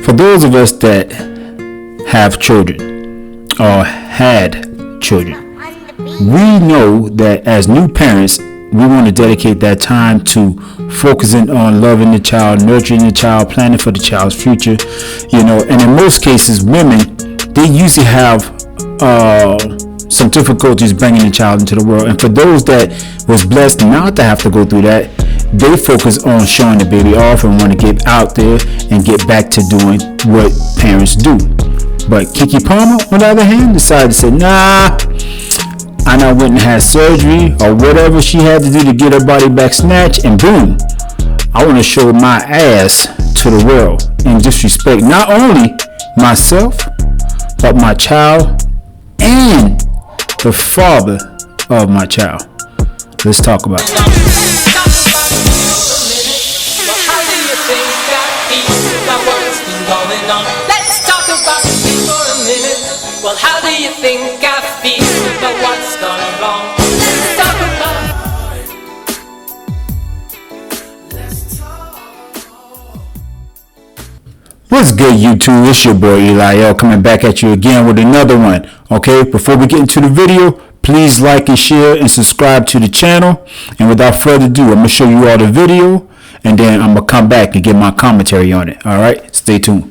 For those of us that have children or had children, we know that as new parents, we want to dedicate that time to focusing on loving the child, nurturing the child, planning for the child's future, and in most cases, women, they usually have some difficulties bringing the child into the world. And for those that was blessed not to have to go through that, they focus on showing the baby off and want to get out there and get back to doing what parents do. But Keke Palmer, on the other hand, decided to say, nah, I now went and had surgery or whatever she had to do to get her body back snatched, and boom, I want to show my ass to the world and disrespect not only myself, but my child and the father of my child. Let's talk about it. Let's talk about it for a minute. Well, how do you think I feel about what's gone wrong? Let's talk about it. What's good, YouTube? It's your boy Eli L coming back at you again with another one. Okay, before we get into the video, please like and share and subscribe to the channel. And without further ado, I'm going to show you all the video, and then I'm going to come back and get my commentary on it. All right, stay tuned.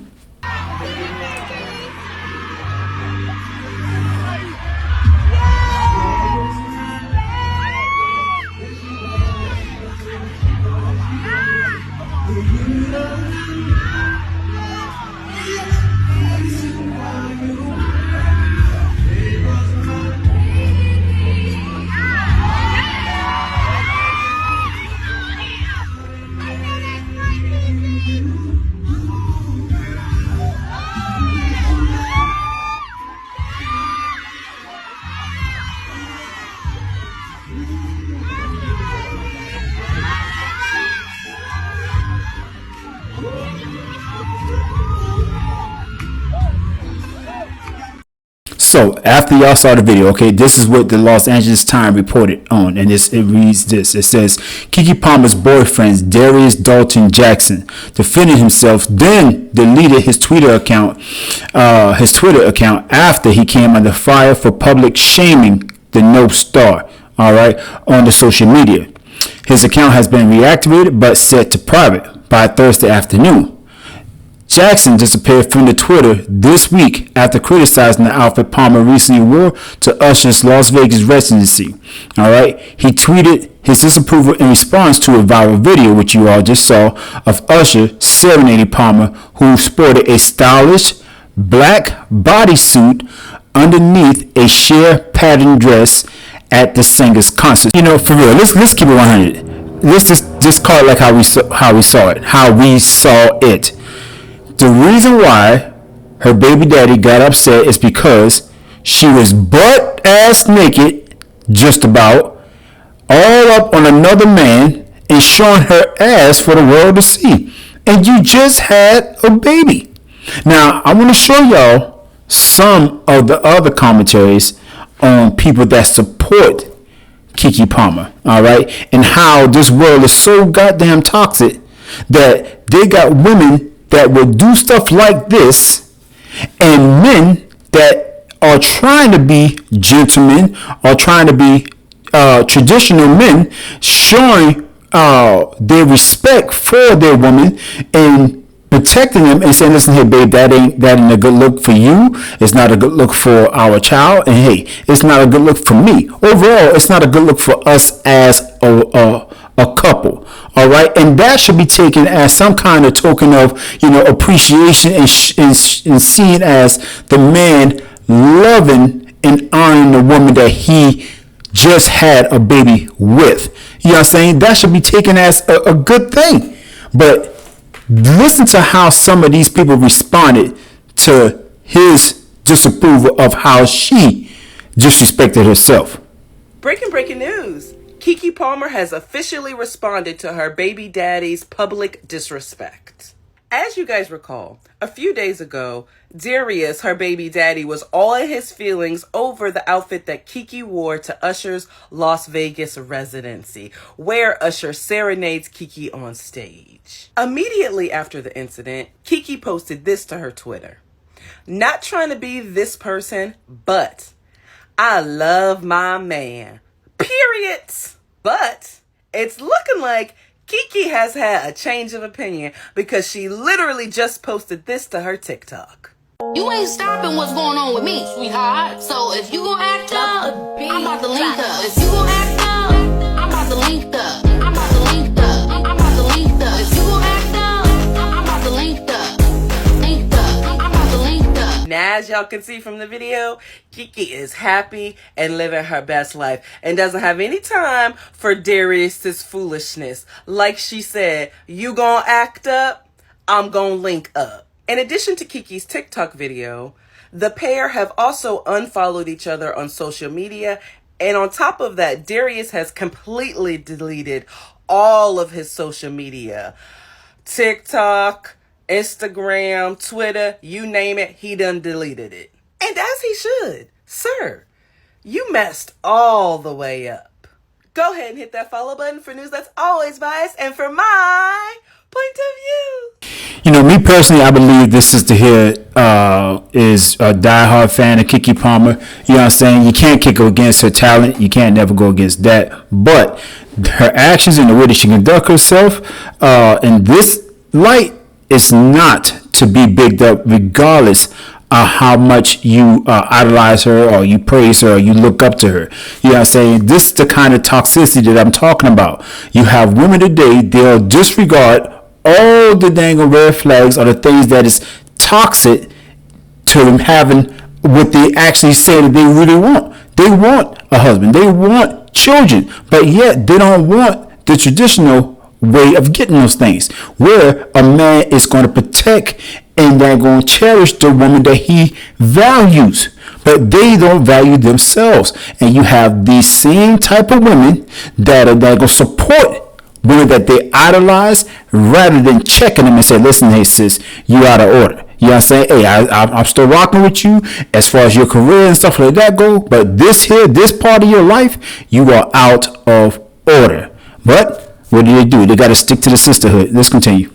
So after y'all saw the video, okay, this is what the Los Angeles Times reported on, and it reads this. It says Keke Palmer's boyfriend Darius Dalton Jackson defended himself, then deleted his Twitter account after he came under fire for public shaming the Nope star. All right, on the social media, his account has been reactivated but set to private by Thursday afternoon. Jackson disappeared from the Twitter this week after criticizing the outfit Palmer recently wore to Usher's Las Vegas residency. All right, he tweeted his disapproval in response to a viral video, which you all just saw, of Usher serenading Palmer, who sported a stylish black bodysuit underneath a sheer pattern dress at the singer's concert. For real, let's keep it 100. Let's just call it like how we saw it. The reason why her baby daddy got upset is because she was butt ass naked, just about, all up on another man and showing her ass for the world to see. And you just had a baby. Now, I want to show y'all some of the other commentaries on people that support Keke Palmer, all right? And how this world is so goddamn toxic that they got women that will do stuff like this, and men that are trying to be gentlemen or trying to be traditional men, showing their respect for their woman and protecting them and saying, listen here, babe, that ain't a good look for you. It's not a good look for our child. And hey, it's not a good look for me. Overall, it's not a good look for us as a couple. All right, and that should be taken as some kind of token of, appreciation and seen as the man loving and honoring the woman that he just had a baby with. You know what I'm saying? That should be taken as a good thing. But listen to how some of these people responded to his disapproval of how she disrespected herself. Breaking news. Keke Palmer has officially responded to her baby daddy's public disrespect. As you guys recall, a few days ago, Darius, her baby daddy, was all in his feelings over the outfit that Keke wore to Usher's Las Vegas residency, where Usher serenades Keke on stage. Immediately after the incident, Keke posted this to her Twitter. Not trying to be this person, but I love my man. Period. But it's looking like Keke has had a change of opinion because she literally just posted this to her TikTok. You ain't stopping what's going on with me, sweetheart. So if you gon' act up, I'm about to link up. If you gon' act up, I'm about to link up. I'm about to link up. I'm about to link up. If you gon' act up, I'm about to link up. Link up. I'm about to link up. Now, as y'all can see from the video, Keke is happy and living her best life and doesn't have any time for Darius's foolishness. Like she said, you gonna act up, I'm gonna link up. In addition to Keke's TikTok video, the pair have also unfollowed each other on social media. And on top of that, Darius has completely deleted all of his social media. TikTok, Instagram, Twitter, you name it, he done deleted it. And as he should. Sir, you messed all the way up. Go ahead and hit that follow button for news that's always biased and for my point of view. You know, me personally, I believe this sister here is a diehard fan of Keke Palmer. You know what I'm saying? You can't kick her against her talent. You can't never go against that. But her actions and the way that she conducts herself in this light is not to be bigged up regardless of how much you idolize her or you praise her or you look up to her. You know what I'm saying? This is the kind of toxicity that I'm talking about. You have women today, they'll disregard all the dang red flags or the things that is toxic to them having what they actually say that they really want. They want a husband. They want children. But yet they don't want the traditional way of getting those things, where a man is going to protect and they're going to cherish the woman that he values, but they don't value themselves. And you have these same type of women that are going to support women that they idolize rather than checking them and say, listen, hey sis, you out of order. You know what I'm saying? Hey, I'm still rocking with you as far as your career and stuff like that go, but this part of your life, you are out of order. But what do? They got to stick to the sisterhood. Let's continue.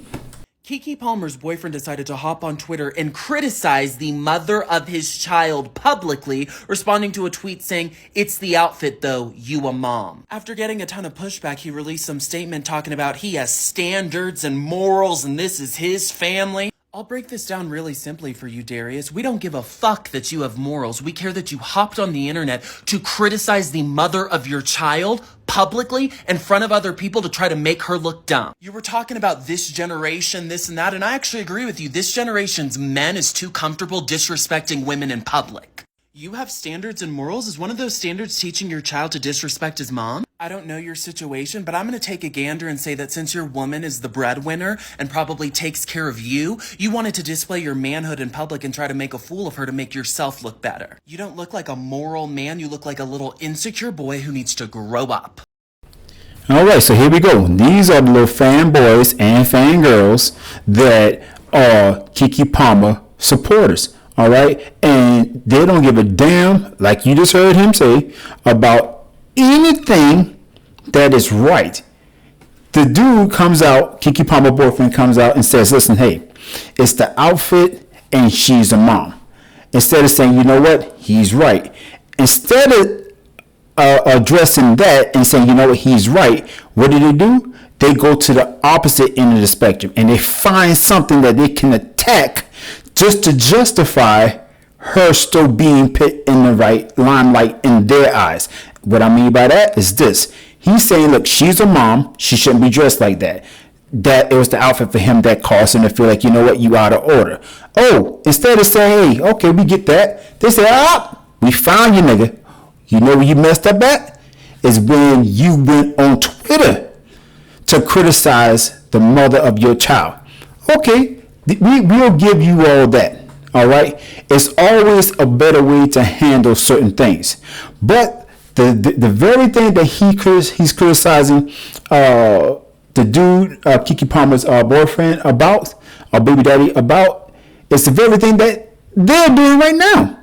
Keke Palmer's boyfriend decided to hop on Twitter and criticize the mother of his child publicly, responding to a tweet saying, "It's the outfit though, you a mom." After getting a ton of pushback, he released some statement talking about he has standards and morals and this is his family. I'll break this down really simply for you, Darius. We don't give a fuck that you have morals. We care that you hopped on the internet to criticize the mother of your child publicly in front of other people to try to make her look dumb. You were talking about this generation, this and that, and I actually agree with you. This generation's men is too comfortable disrespecting women in public. You have standards and morals? Is one of those standards teaching your child to disrespect his mom? I don't know your situation, but I'm going to take a gander and say that since your woman is the breadwinner and probably takes care of you, you wanted to display your manhood in public and try to make a fool of her to make yourself look better. You don't look like a moral man. You look like a little insecure boy who needs to grow up. All right, so here we go. These are the little fanboys and fangirls that are Keke Palmer supporters. All right, and they don't give a damn, like you just heard him say, about anything that is right. The dude comes out, Keke Palmer boyfriend comes out and says, listen, hey, it's the outfit and she's a mom. Instead of saying, you know what, he's right. Instead of addressing that and saying, you know what, he's right, what do? They go to the opposite end of the spectrum and they find something that they can attack just to justify her still being put in the right limelight in their eyes. What I mean by that is this. He's saying, look, she's a mom. She shouldn't be dressed like that. That it was the outfit for him that caused him to feel like, you know what, you out of order. Oh, instead of saying, hey, okay, we get that. They say, we found you, nigga. You know where you messed up at? Is when you went on Twitter to criticize the mother of your child. Okay. We'll give you all that, all right? It's always a better way to handle certain things. But the very thing that he's criticizing the dude, Keke Palmer's boyfriend about, or baby daddy about is the very thing that they're doing right now.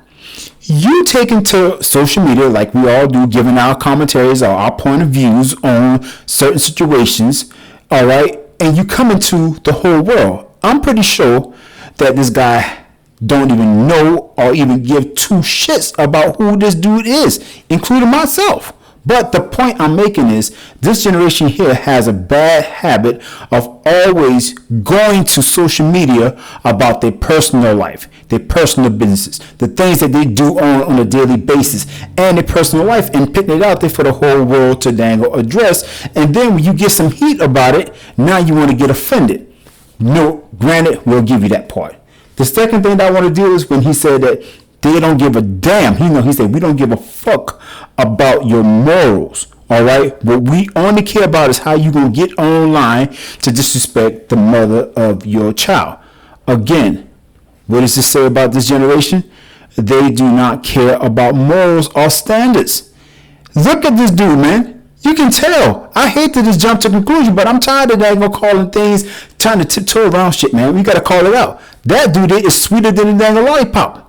You taking to social media like we all do, giving our commentaries or our point of views on certain situations, all right, and you come into the whole world. I'm pretty sure that this guy don't even know or even give two shits about who this dude is, including myself. But the point I'm making is this generation here has a bad habit of always going to social media about their personal life, their personal businesses, the things that they do on a daily basis, and their personal life, and putting it out there for the whole world to dangle address. And then when you get some heat about it, now you want to get offended. No, granted, we'll give you that part. The second thing that I want to do is when he said that they don't give a damn. He said, we don't give a fuck about your morals. All right. What we only care about is how you going to get online to disrespect the mother of your child. Again, what does this say about this generation? They do not care about morals or standards. Look at this dude, man. You can tell. I hate to just jump to conclusion, but I'm tired of that calling things, trying to tiptoe around shit, man. We got to call it out. That dude is sweeter than a dang lollipop.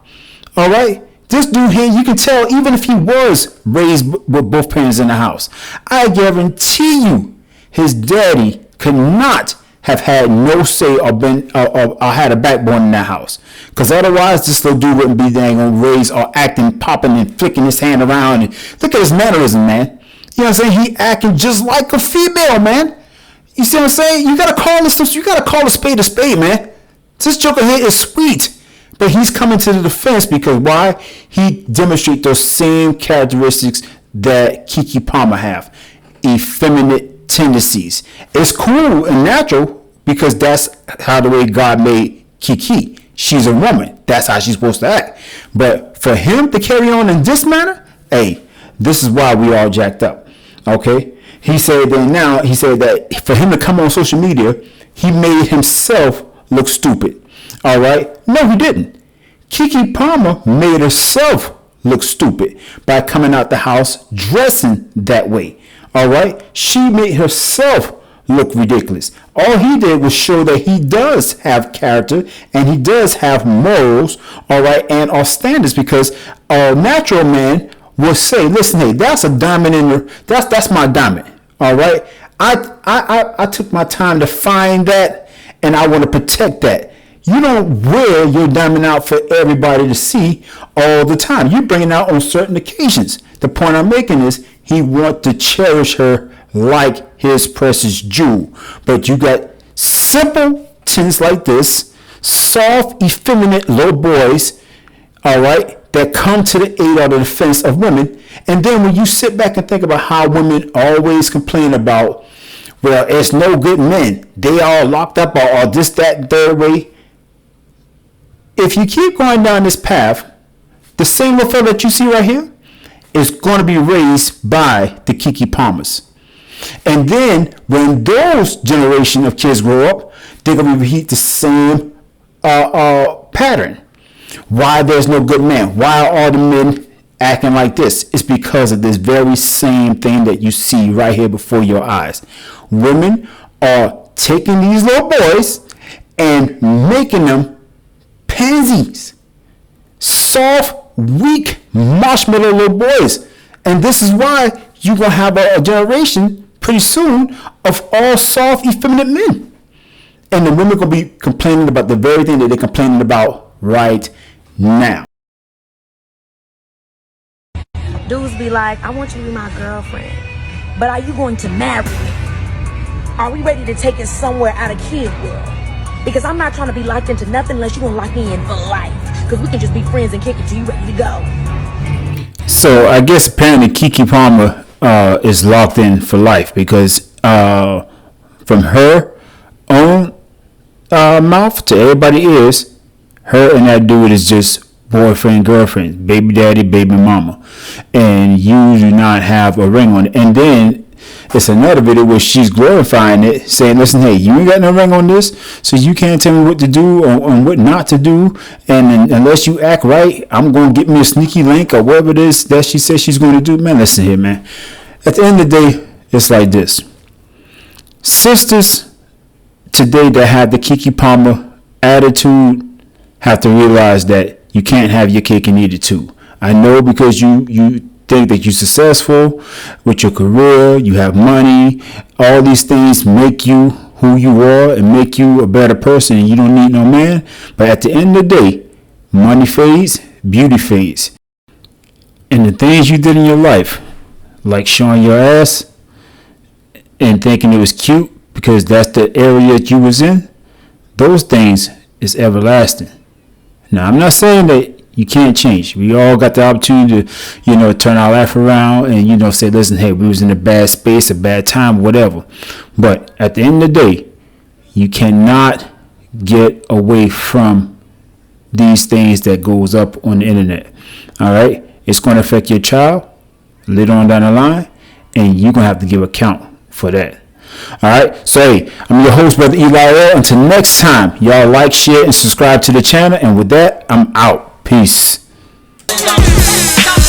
All right, this dude here, you can tell, even if he was raised with both parents in the house, I guarantee you, his daddy could not have had no say or been or had a backbone in that house, because otherwise this little dude wouldn't be dang on raised or acting, popping and flicking his hand around. And look at his mannerism, man. You know what I'm saying? He acting just like a female, man. You see what I'm saying? You gotta call this. You gotta call a spade, man. This joker here is sweet. But he's coming to the defense because why? He demonstrates those same characteristics that Keke Palmer have. Effeminate tendencies. It's cool and natural because that's how the way God made Keke. She's a woman. That's how she's supposed to act. But for him to carry on in this manner, hey, this is why we all jacked up. Okay? He said that for him to come on social media, he made himself look stupid. All right? No, he didn't. Keke Palmer made herself look stupid by coming out the house dressing that way. All right? She made herself look ridiculous. All he did was show that he does have character and he does have morals, all right, and our standards, because a natural man will say, listen, hey, that's a diamond in the, that's my diamond. All right? I took my time to find that and I want to protect that. You don't wear your diamond out for everybody to see all the time. You bring it out on certain occasions. The point I'm making is he wants to cherish her like his precious jewel. But you got simpletons like this, soft, effeminate little boys, all right, that come to the aid or the defense of women. And then when you sit back and think about how women always complain about, well, it's no good men. They all locked up or this, that, third way. If you keep going down this path, the same little fella that you see right here is going to be raised by the Keke Palmers. And then when those generation of kids grow up, they're going to repeat the same pattern. Why there's no good man? Why are all the men acting like this? It's because of this very same thing that you see right here before your eyes. Women are taking these little boys and making them pansies, soft, weak, marshmallow little boys. And this is why you're going to have a generation pretty soon of all soft, effeminate men. And the women are going to be complaining about the very thing that they're complaining about right now. Dudes be like, I want you to be my girlfriend, but are you going to marry me? Are we ready to take it somewhere out of kid world? Because I'm not trying to be locked into nothing unless you're going to lock me in for life. Because we can just be friends and kick it till you ready to go. So I guess apparently Keke Palmer is locked in for life because from her own mouth to everybody ears, her and that dude is just boyfriend, girlfriend, baby daddy, baby mama. And you do not have a ring on it. And then it's another video where she's glorifying it, saying, listen, hey, you ain't got no ring on this, so you can't tell me what to do or what not to do. And unless you act right, I'm going to get me a sneaky link or whatever it is that she says she's going to do. Man, listen here, man. At the end of the day, it's like this. Sisters today that have the Keke Palmer attitude have to realize that you can't have your cake and eat it too. I know because you think that you're successful with your career, you have money, all these things make you who you are and make you a better person, and you don't need no man. But at the end of the day, money fades, beauty fades. And the things you did in your life, like showing your ass and thinking it was cute because that's the area that you was in, those things is everlasting. Now, I'm not saying that you can't change. We all got the opportunity to, turn our life around and, say, listen, hey, we was in a bad space, a bad time, whatever. But at the end of the day, you cannot get away from these things that goes up on the internet. All right? It's going to affect your child later on down the line, and you're going to have to give account for that. All right, so hey, I'm your host, Brother Eli L. Until next time, y'all like, share, and subscribe to the channel. And with that, I'm out. Peace. Stop